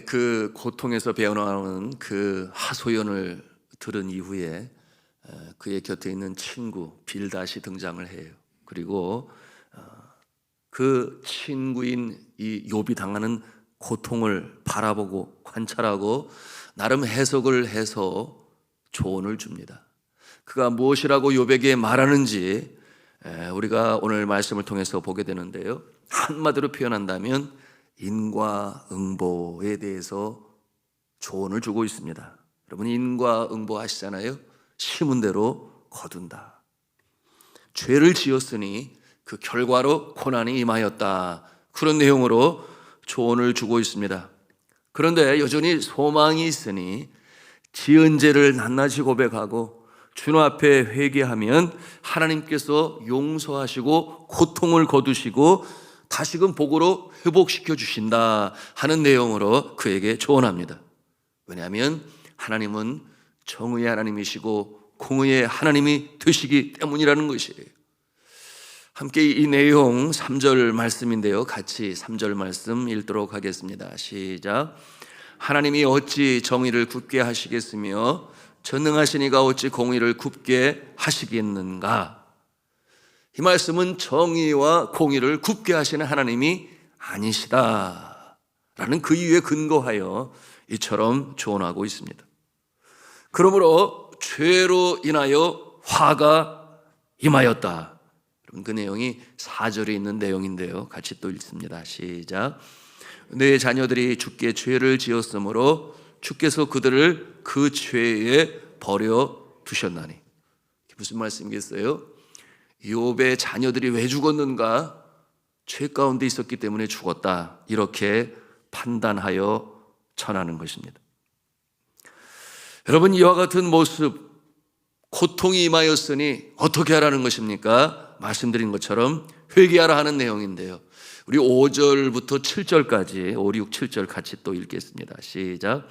그 고통에서 배어나오는 그 하소연을 들은 이후에 그의 곁에 있는 친구 빌닷이 등장을 해요. 그리고 그 친구인 이 욥이 당하는 고통을 바라보고 관찰하고 나름 해석을 해서 조언을 줍니다. 그가 무엇이라고 욥에게 말하는지 우리가 오늘 말씀을 통해서 보게 되는데요, 한마디로 표현한다면 인과응보에 대해서 조언을 주고 있습니다. 여러분, 인과응보 아시잖아요? 심은 대로 거둔다. 죄를 지었으니 그 결과로 고난이 임하였다, 그런 내용으로 조언을 주고 있습니다. 그런데 여전히 소망이 있으니 지은 죄를 낱낱이 고백하고 주님 앞에 회개하면 하나님께서 용서하시고 고통을 거두시고 다시금 복으로 회복시켜 주신다 하는 내용으로 그에게 조언합니다. 왜냐하면 하나님은 정의의 하나님이시고 공의의 하나님이 되시기 때문이라는 것이에요. 함께 이 내용 3절 말씀인데요, 같이 3절 말씀 읽도록 하겠습니다. 시작. 하나님이 어찌 정의를 굳게 하시겠으며 전능하신 이가 어찌 공의를 굽게 하시겠는가. 이 말씀은 정의와 공의를 굽게 하시는 하나님이 아니시다 라는 그 이유에 근거하여 이처럼 조언하고 있습니다. 그러므로 죄로 인하여 화가 임하였다. 그 내용이 4절에 있는 내용인데요, 같이 또 읽습니다. 시작. 내 자녀들이 주께 죄를 지었으므로 주께서 그들을 그 죄에 버려 두셨나니. 무슨 말씀이겠어요? 욥의 자녀들이 왜 죽었는가? 죄 가운데 있었기 때문에 죽었다, 이렇게 판단하여 전하는 것입니다. 여러분, 이와 같은 모습, 고통이 임하였으니 어떻게 하라는 것입니까? 말씀드린 것처럼 회개하라 하는 내용인데요, 우리 5절부터 7절까지 5, 6, 7절 같이 또 읽겠습니다. 시작.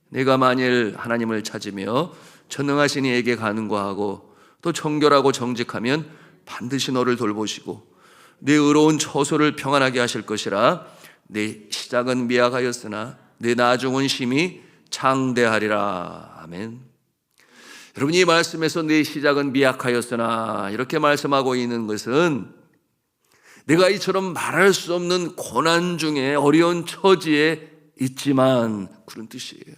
내가 만일 하나님을 찾으며 전능하신 이에게 간구하고 또 정결하고 정직하면 반드시 너를 돌보시고 내 의로운 처소를 평안하게 하실 것이라. 내 시작은 미약하였으나 내 나중은 심히 장대하리라. 아멘. 여러분, 이 말씀에서 내 시작은 미약하였으나 이렇게 말씀하고 있는 것은 내가 이처럼 말할 수 없는 고난 중에 어려운 처지에 있지만, 그런 뜻이에요.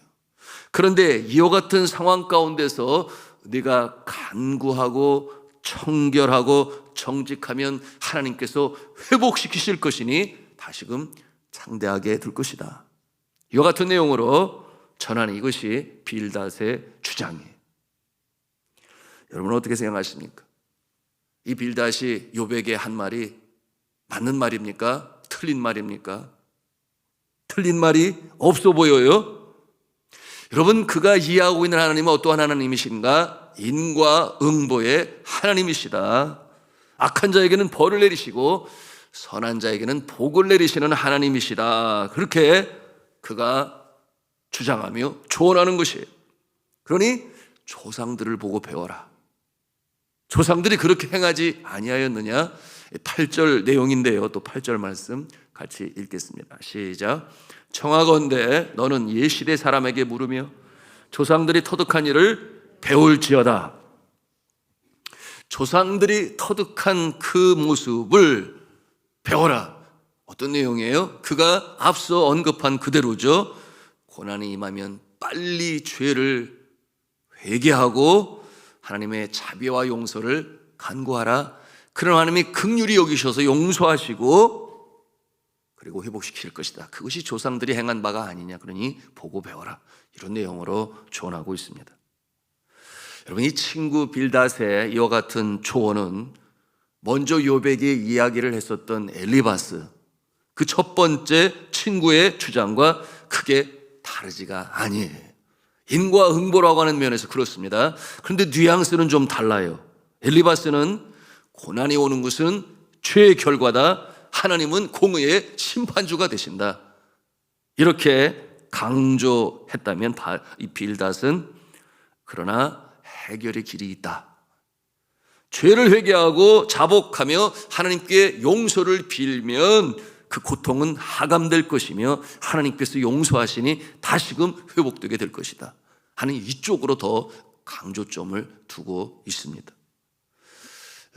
그런데 이와 같은 상황 가운데서 네가 간구하고 청결하고 정직하면 하나님께서 회복시키실 것이니 다시금 창대하게 될 것이다. 이와 같은 내용으로 전하는 이것이 빌닷의 주장이에요. 여러분, 어떻게 생각하십니까? 이 빌닷이 욥에게 한 말이 맞는 말입니까? 틀린 말입니까? 틀린 말이 없어 보여요. 여러분, 그가 이해하고 있는 하나님은 어떠한 하나님이신가? 인과응보의 하나님이시다. 악한 자에게는 벌을 내리시고 선한 자에게는 복을 내리시는 하나님이시다, 그렇게 그가 주장하며 조언하는 것이에요. 그러니 조상들을 보고 배워라. 조상들이 그렇게 행하지 아니하였느냐? 8절 내용인데요, 또 8절 말씀 같이 읽겠습니다. 시작. 청하건대 너는 옛 시대 사람에게 물으며 조상들이 터득한 일을 배울지어다. 조상들이 터득한 그 모습을 배워라. 어떤 내용이에요? 그가 앞서 언급한 그대로죠. 고난이 임하면 빨리 죄를 회개하고 하나님의 자비와 용서를 간구하라. 그런 하나님이 긍휼히 여기셔서 용서하시고 그리고 회복시킬 것이다. 그것이 조상들이 행한 바가 아니냐. 그러니 보고 배워라. 이런 내용으로 조언하고 있습니다. 여러분, 이 친구 빌닷의 이와 같은 조언은 먼저 욥에게 이야기를 했었던 엘리바스, 그 첫 번째 친구의 주장과 크게 다르지가 아니에요. 인과응보라고 하는 면에서 그렇습니다. 그런데 뉘앙스는 좀 달라요. 엘리바스는 고난이 오는 것은 죄의 결과다, 하나님은 공의의 심판주가 되신다, 이렇게 강조했다면 이 빌닷은 그러나 해결의 길이 있다. 죄를 회개하고 자복하며 하나님께 용서를 빌면 그 고통은 하감될 것이며 하나님께서 용서하시니 다시금 회복되게 될 것이다 하는 이쪽으로 더 강조점을 두고 있습니다.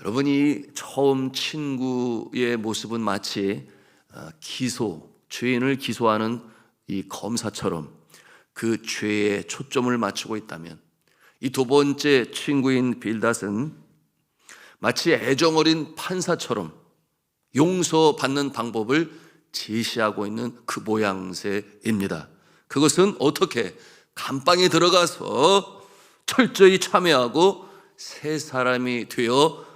여러분이 처음 친구의 모습은 마치 죄인을 기소하는 이 검사처럼 그 죄에 초점을 맞추고 있다면, 이 두 번째 친구인 빌닷은 마치 애정어린 판사처럼 용서받는 방법을 제시하고 있는 그 모양새입니다. 그것은 어떻게 감방에 들어가서 철저히 참여하고 새 사람이 되어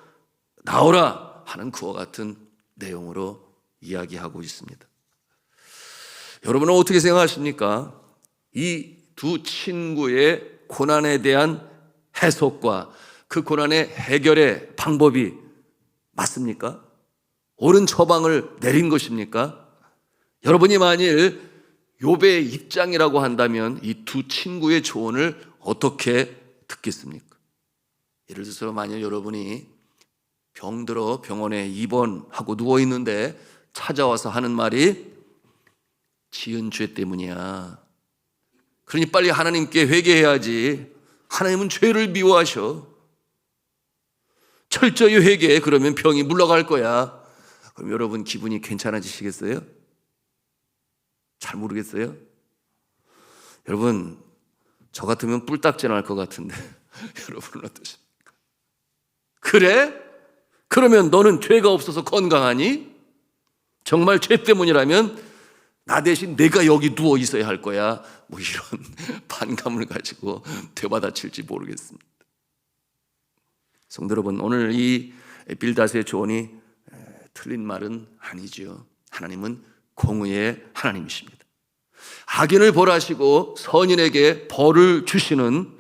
나오라 하는 그와 같은 내용으로 이야기하고 있습니다. 여러분은 어떻게 생각하십니까? 이 두 친구의 고난에 대한 해석과 그 고난의 해결의 방법이 맞습니까? 옳은 처방을 내린 것입니까? 여러분이 만일 욥의 입장이라고 한다면 이 두 친구의 조언을 어떻게 듣겠습니까? 예를 들어서 만일 여러분이 병들어 병원에 입원하고 누워있는데 찾아와서 하는 말이 지은 죄 때문이야. 그러니 빨리 하나님께 회개해야지. 하나님은 죄를 미워하셔. 철저히 회개해. 그러면 병이 물러갈 거야. 그럼 여러분 기분이 괜찮아지시겠어요? 잘 모르겠어요? 여러분 저 같으면 뿔딱지 날 것 같은데 여러분은 어떠십니까? 그래? 그러면 너는 죄가 없어서 건강하니? 정말 죄 때문이라면 나 대신 내가 여기 누워 있어야 할 거야. 뭐 이런 반감을 가지고 되받아칠지 모르겠습니다. 성도 여러분, 오늘 이 빌닷의 조언이 틀린 말은 아니죠. 하나님은 공의의 하나님이십니다. 악인을 벌하시고 선인에게 복을 주시는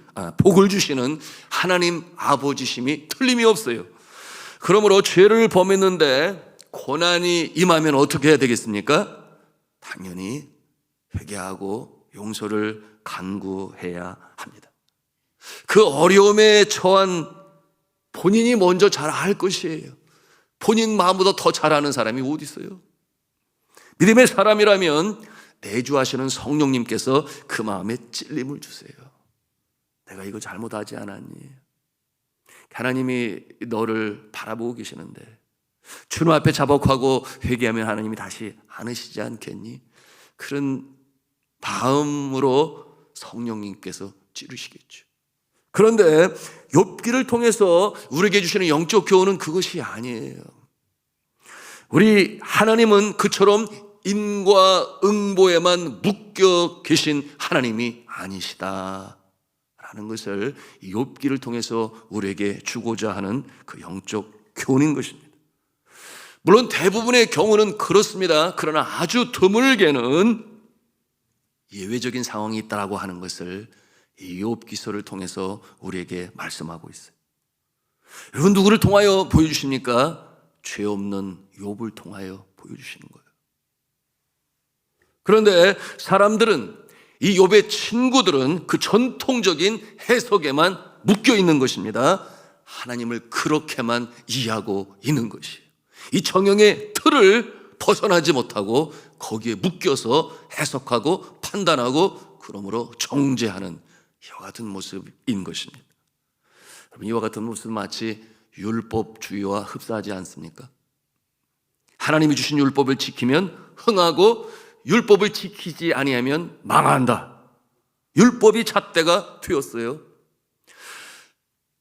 하나님 아버지심이 틀림이 없어요. 그러므로 죄를 범했는데 고난이 임하면 어떻게 해야 되겠습니까? 당연히 회개하고 용서를 간구해야 합니다. 그 어려움에 처한 본인이 먼저 잘 알 것이에요. 본인 마음보다 더 잘 아는 사람이 어디 있어요? 믿음의 사람이라면 내주하시는 성령님께서 그 마음에 찔림을 주세요. 내가 이거 잘못하지 않았니? 하나님이 너를 바라보고 계시는데 주님 앞에 자복하고 회개하면 하나님이 다시 안으시지 않겠니? 그런 마음으로 성령님께서 찌르시겠죠. 그런데 욥기를 통해서 우리에게 주시는 영적 교훈은 그것이 아니에요. 우리 하나님은 그처럼 인과 응보에만 묶여 계신 하나님이 아니시다 라는 것을 욥기를 통해서 우리에게 주고자 하는 그 영적 교훈인 것입니다. 물론 대부분의 경우는 그렇습니다. 그러나 아주 드물게는 예외적인 상황이 있다라고 하는 것을 이 욥기서를 통해서 우리에게 말씀하고 있어요. 여러분 누구를 통하여 보여주십니까? 죄 없는 욥을 통하여 보여주시는 거예요. 그런데 사람들은, 이 욥의 친구들은 그 전통적인 해석에만 묶여 있는 것입니다. 하나님을 그렇게만 이해하고 있는 것이에요. 이 정형의 틀을 벗어나지 못하고 거기에 묶여서 해석하고 판단하고 그러므로 정죄하는 이와 같은 모습인 것입니다. 여러분, 이와 같은 모습은 마치 율법주의와 흡사하지 않습니까? 하나님이 주신 율법을 지키면 흥하고 율법을 지키지 아니하면 망한다. 율법이 잣대가 되었어요.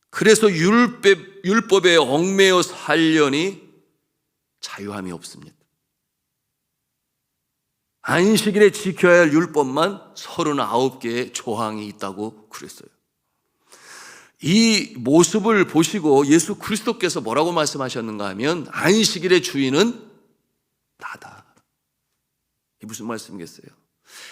그래서 율법에 얽매여 살려니 자유함이 없습니다. 안식일에 지켜야 할 율법만 39개의 조항이 있다고 그랬어요. 이 모습을 보시고 예수 그리스도께서 뭐라고 말씀하셨는가 하면 안식일의 주인은 나다. 이게 무슨 말씀이겠어요?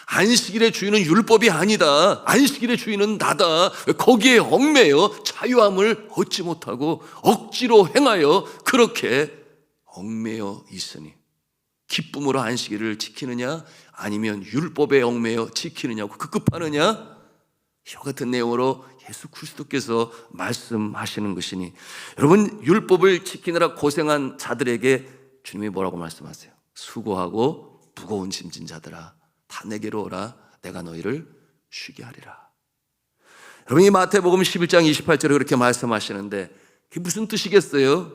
안식일의 주인은 율법이 아니다. 안식일의 주인은 나다. 거기에 얽매여 자유함을 얻지 못하고 억지로 행하여 그렇게 얽매여 있으니 기쁨으로 안식일을 지키느냐 아니면 율법에 얽매여 지키느냐고 급급하느냐, 이와 같은 내용으로 예수 그리스도께서 말씀하시는 것이니, 여러분 율법을 지키느라 고생한 자들에게 주님이 뭐라고 말씀하세요? 수고하고 무거운 짐진 자들아 다 내게로 오라. 내가 너희를 쉬게 하리라. 여러분, 이 마태복음 11장 28절에 그렇게 말씀하시는데 그게 무슨 뜻이겠어요?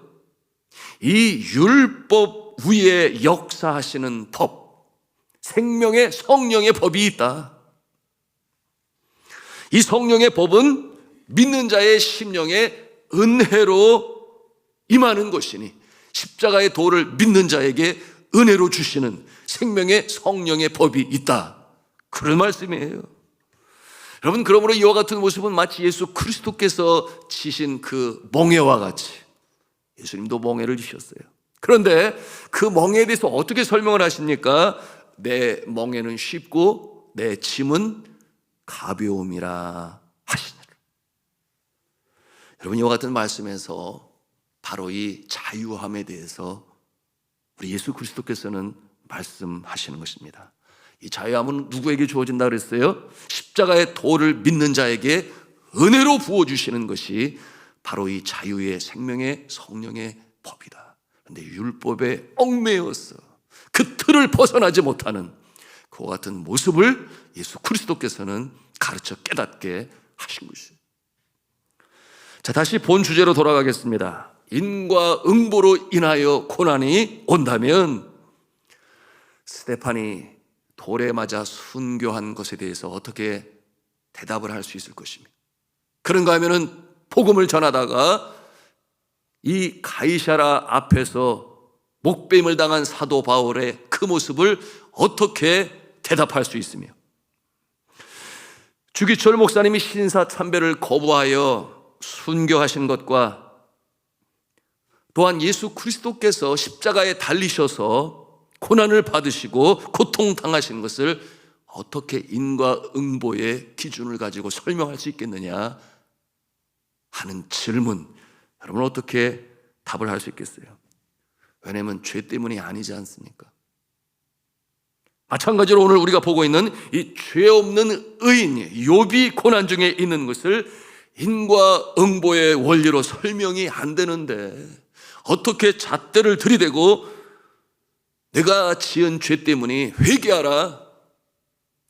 이 율법 위에 역사하시는 법, 생명의 성령의 법이 있다. 이 성령의 법은 믿는 자의 심령에 은혜로 임하는 것이니 십자가의 도를 믿는 자에게 은혜로 주시는 생명의 성령의 법이 있다. 그런 말씀이에요. 여러분, 그러므로 이와 같은 모습은 마치 예수 그리스도께서 지신 그 멍에와 같이 예수님도 멍에를 지셨어요. 그런데 그 멍에에 대해서 어떻게 설명을 하십니까? 내 멍에는 쉽고 내 짐은 가벼움이라 하시니라. 여러분, 이와 같은 말씀에서 바로 이 자유함에 대해서 우리 예수 그리스도께서는 말씀하시는 것입니다. 이 자유함은 누구에게 주어진다 그랬어요? 십자가의 도를 믿는 자에게 은혜로 부어주시는 것이 바로 이 자유의 생명의 성령의 법이다. 그런데 율법에 얽매여서 그 틀을 벗어나지 못하는 그와 같은 모습을 예수 그리스도께서는 가르쳐 깨닫게 하신 것이에요. 자, 다시 본 주제로 돌아가겠습니다. 인과응보로 인하여 고난이 온다면 스데판이 돌에 맞아 순교한 것에 대해서 어떻게 대답을 할 수 있을 것입니까? 그런가 하면은 복음을 전하다가 이 가이사라 앞에서 목뱀을 당한 사도 바울의 그 모습을 어떻게 대답할 수 있으며, 주기철 목사님이 신사참배를 거부하여 순교하신 것과 또한 예수 그리스도께서 십자가에 달리셔서 고난을 받으시고 고통당하신 것을 어떻게 인과응보의 기준을 가지고 설명할 수 있겠느냐 하는 질문, 여러분 어떻게 답을 할 수 있겠어요? 왜냐하면 죄 때문이 아니지 않습니까? 마찬가지로 오늘 우리가 보고 있는 이 죄 없는 의인 욥이 고난 중에 있는 것을 인과응보의 원리로 설명이 안 되는데 어떻게 잣대를 들이대고 내가 지은 죄 때문에 회개하라,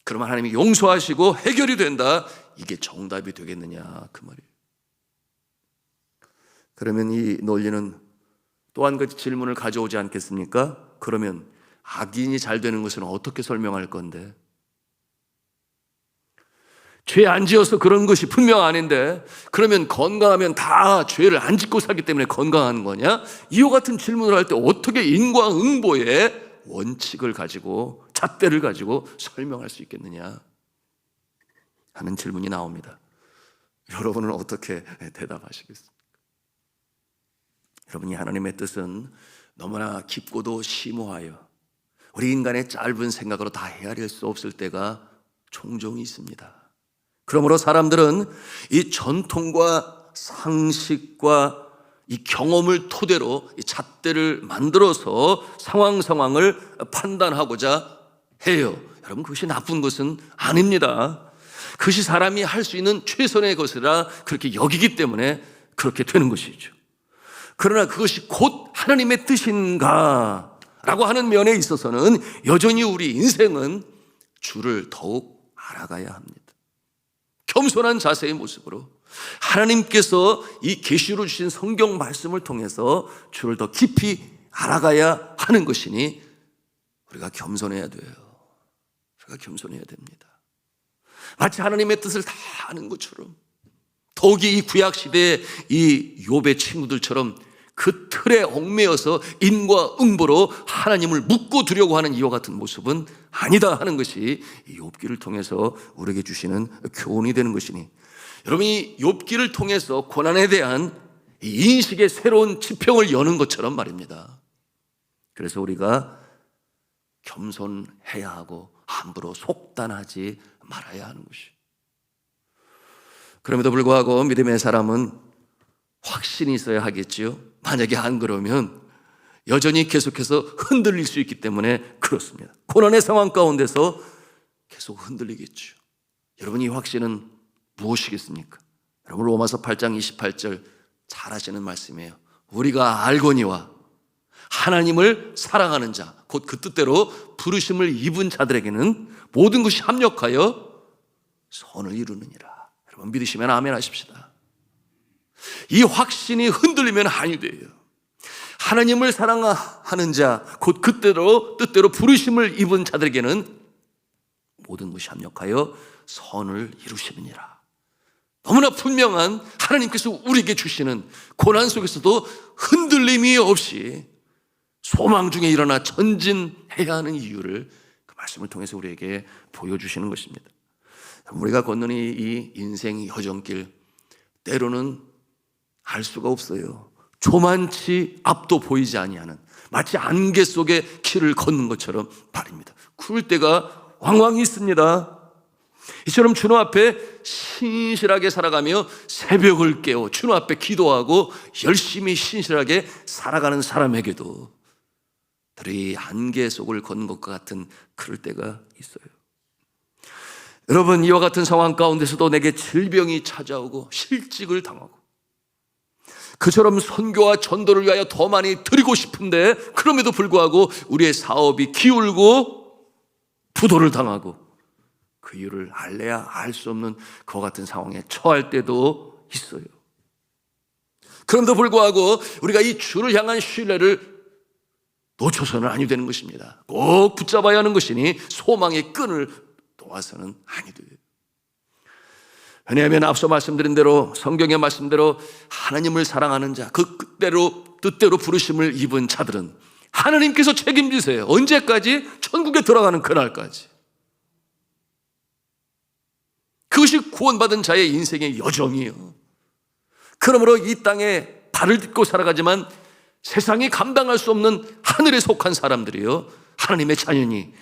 그러면 하나님이 용서하시고 해결이 된다, 이게 정답이 되겠느냐 그 말이에요. 그러면 이 논리는 또 한 가지 질문을 가져오지 않겠습니까? 그러면 악인이 잘 되는 것은 어떻게 설명할 건데? 죄 안 지어서 그런 것이 분명 아닌데 그러면 건강하면 다 죄를 안 짓고 살기 때문에 건강한 거냐? 이와 같은 질문을 할 때 어떻게 인과응보의 원칙을 가지고 잣대를 가지고 설명할 수 있겠느냐 하는 질문이 나옵니다. 여러분은 어떻게 대답하시겠습니까? 여러분이 하나님의 뜻은 너무나 깊고도 심오하여 우리 인간의 짧은 생각으로 다 헤아릴 수 없을 때가 종종 있습니다. 그러므로 사람들은 이 전통과 상식과 이 경험을 토대로 이 잣대를 만들어서 상황을 판단하고자 해요. 여러분, 그것이 나쁜 것은 아닙니다. 그것이 사람이 할 수 있는 최선의 것이라 그렇게 여기기 때문에 그렇게 되는 것이죠. 그러나 그것이 곧 하나님의 뜻인가 라고 하는 면에 있어서는 여전히 우리 인생은 주를 더욱 알아가야 합니다. 겸손한 자세의 모습으로 하나님께서 이 계시로 주신 성경 말씀을 통해서 주를 더 깊이 알아가야 하는 것이니 우리가 겸손해야 돼요. 우리가 겸손해야 됩니다. 마치 하나님의 뜻을 다 아는 것처럼, 더욱이 이 구약시대의 이 욥의 친구들처럼 그 틀에 얽매여서 인과응보로 하나님을 묻고 두려고 하는 이와 같은 모습은 아니다 하는 것이 이 욥기를 통해서 우리에게 주시는 교훈이 되는 것이니, 여러분이 욥기를 통해서 고난에 대한 이 인식의 새로운 지평을 여는 것처럼 말입니다. 그래서 우리가 겸손해야 하고 함부로 속단하지 말아야 하는 것이. 그럼에도 불구하고 믿음의 사람은 확신이 있어야 하겠지요. 만약에 안 그러면 여전히 계속해서 흔들릴 수 있기 때문에 그렇습니다. 고난의 상황 가운데서 계속 흔들리겠죠. 여러분, 이 확신은 무엇이겠습니까? 여러분, 로마서 8장 28절 잘 아시는 말씀이에요. 우리가 알거니와 하나님을 사랑하는 자, 곧 그 뜻대로 부르심을 입은 자들에게는 모든 것이 합력하여 선을 이루느니라. 여러분 믿으시면 아멘 하십시다. 이 확신이 흔들리면 아니 돼요. 하나님을 사랑하는 자, 곧 그때로 뜻대로 부르심을 입은 자들에게는 모든 것이 합력하여 선을 이루시느니라. 너무나 분명한 하나님께서 우리에게 주시는 고난 속에서도 흔들림이 없이 소망 중에 일어나 전진해야 하는 이유를 그 말씀을 통해서 우리에게 보여주시는 것입니다. 우리가 걷는 이 인생 여정길, 때로는 알 수가 없어요. 조만치 앞도 보이지 아니하는, 마치 안개 속에 길을 걷는 것처럼 말입니다. 그럴 때가 왕왕 있습니다. 이처럼 주님 앞에 신실하게 살아가며 새벽을 깨워 주님 앞에 기도하고 열심히 신실하게 살아가는 사람에게도 이 안개 속을 걷는 것과 같은 그럴 때가 있어요. 여러분, 이와 같은 상황 가운데서도 내게 질병이 찾아오고 실직을 당하고 그처럼 선교와 전도를 위하여 더 많이 드리고 싶은데 그럼에도 불구하고 우리의 사업이 기울고 부도를 당하고 그 이유를 알래야 알 수 없는 그와 같은 상황에 처할 때도 있어요. 그럼에도 불구하고 우리가 이 주를 향한 신뢰를 놓쳐서는 아니 되는 것입니다. 꼭 붙잡아야 하는 것이니 소망의 끈을 놓아서는 아니 돼요. 왜냐하면 앞서 말씀드린 대로 성경의 말씀대로 하나님을 사랑하는 자, 그 뜻대로 부르심을 입은 자들은 하나님께서 책임지세요. 언제까지? 천국에 들어가는 그날까지. 그것이 구원받은 자의 인생의 여정이에요. 그러므로 이 땅에 발을 딛고 살아가지만 세상이 감당할 수 없는 하늘에 속한 사람들이요, 하나님의 자녀니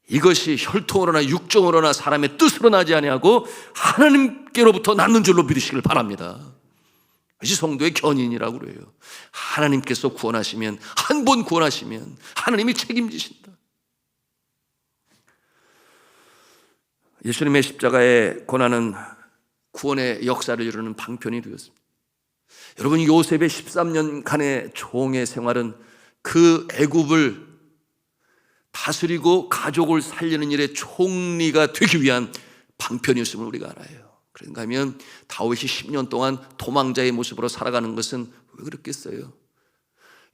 이것이 혈통으로나 육정으로나 사람의 뜻으로 나지 아니하고 하나님께로부터 낳는 줄로 믿으시길 바랍니다. 이것이 성도의 견인이라고 그래요. 하나님께서 구원하시면, 한 번 구원하시면 하나님이 책임지신다. 예수님의 십자가의 고난은 구원의 역사를 이루는 방편이 되었습니다. 여러분, 요셉의 13년간의 종의 생활은 그 애굽을 다스리고 가족을 살리는 일에 총리가 되기 위한 방편이었음을 우리가 알아요. 그런가 하면 다윗이 10년 동안 도망자의 모습으로 살아가는 것은 왜 그랬겠어요?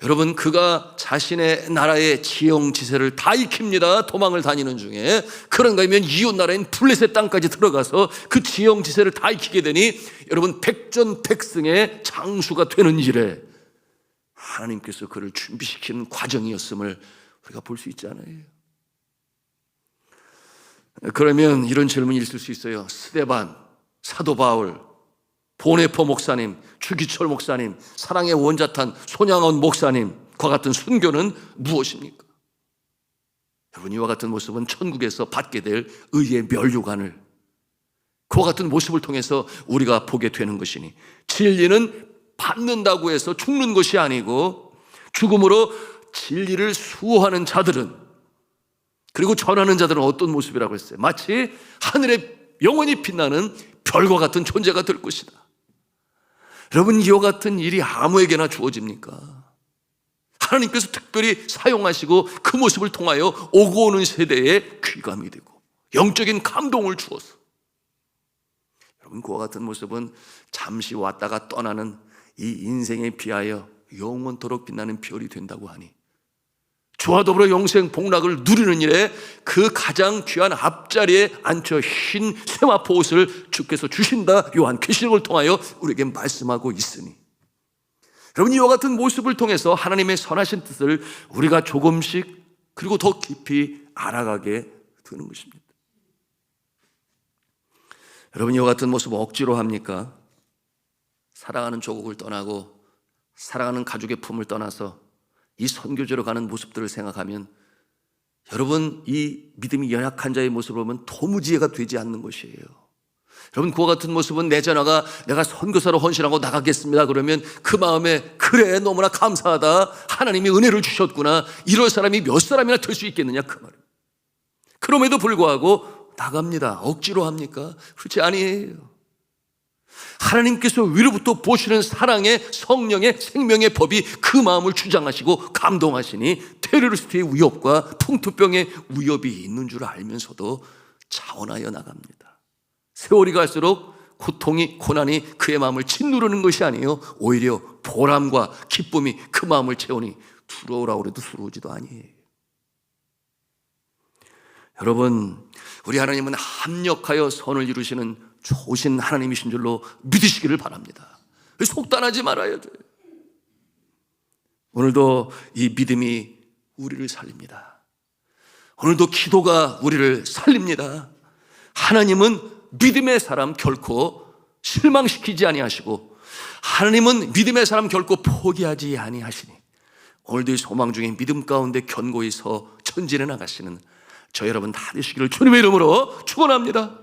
여러분, 그가 자신의 나라의 지형지세를 다 익힙니다. 도망을 다니는 중에. 그런가 하면 이웃 나라인 블레셋 땅까지 들어가서 그 지형지세를 다 익히게 되니 여러분, 백전백승의 장수가 되는 일에 하나님께서 그를 준비시키는 과정이었음을 우리가 볼 수 있잖아요. 그러면 이런 질문이 있을 수 있어요. 스데반, 사도 바울, 보네포 목사님, 주기철 목사님, 사랑의 원자탄 손양원 목사님과 같은 순교는 무엇입니까? 여러분, 이와 같은 모습은 천국에서 받게 될 의의 면류관을, 그와 같은 모습을 통해서 우리가 보게 되는 것이니, 진리는 받는다고 해서 죽는 것이 아니고 죽음으로 진리를 수호하는 자들은, 그리고 전하는 자들은 어떤 모습이라고 했어요? 마치 하늘에 영원히 빛나는 별과 같은 존재가 될 것이다. 여러분, 이와 같은 일이 아무에게나 주어집니까? 하나님께서 특별히 사용하시고 그 모습을 통하여 오고 오는 세대에 귀감이 되고 영적인 감동을 주어서, 여러분, 그와 같은 모습은 잠시 왔다가 떠나는 이 인생에 비하여 영원토록 빛나는 별이 된다고 하니, 주와 더불어 영생 복락을 누리는 일에 그 가장 귀한 앞자리에 앉혀 흰 세마포 옷을 주께서 주신다. 요한계시록을 통하여 우리에게 말씀하고 있으니, 여러분, 이와 같은 모습을 통해서 하나님의 선하신 뜻을 우리가 조금씩 그리고 더 깊이 알아가게 되는 것입니다. 여러분, 이와 같은 모습을 억지로 합니까? 사랑하는 조국을 떠나고 사랑하는 가족의 품을 떠나서 이 선교지로 가는 모습들을 생각하면 여러분, 이 믿음이 연약한 자의 모습을 보면 도무지해가 되지 않는 것이에요. 여러분, 그와 같은 모습은 내 자녀가 내가 선교사로 헌신하고 나가겠습니다 그러면 그 마음에, 그래, 너무나 감사하다, 하나님이 은혜를 주셨구나, 이럴 사람이 몇 사람이나 될 수 있겠느냐, 그 말은. 그럼에도 불구하고 나갑니다. 억지로 합니까? 그렇지 아니에요. 하나님께서 위로부터 보시는 사랑의 성령의 생명의 법이 그 마음을 주장하시고 감동하시니 테러리스트의 위협과 풍토병의 위협이 있는 줄 알면서도 자원하여 나갑니다. 세월이 갈수록 고통이, 고난이 그의 마음을 짓누르는 것이 아니에요. 오히려 보람과 기쁨이 그 마음을 채우니 두려우라고 해도 두려우지도 아니에요. 여러분, 우리 하나님은 합력하여 선을 이루시는 좋으신 하나님이신 줄로 믿으시기를 바랍니다. 속단하지 말아야 돼요. 오늘도 이 믿음이 우리를 살립니다. 오늘도 기도가 우리를 살립니다. 하나님은 믿음의 사람 결코 실망시키지 아니하시고, 하나님은 믿음의 사람 결코 포기하지 아니하시니, 오늘도 이 소망 중에 믿음 가운데 견고히 서 전진해 나가시는 저 여러분 다 되시기를 주님의 이름으로 축원합니다.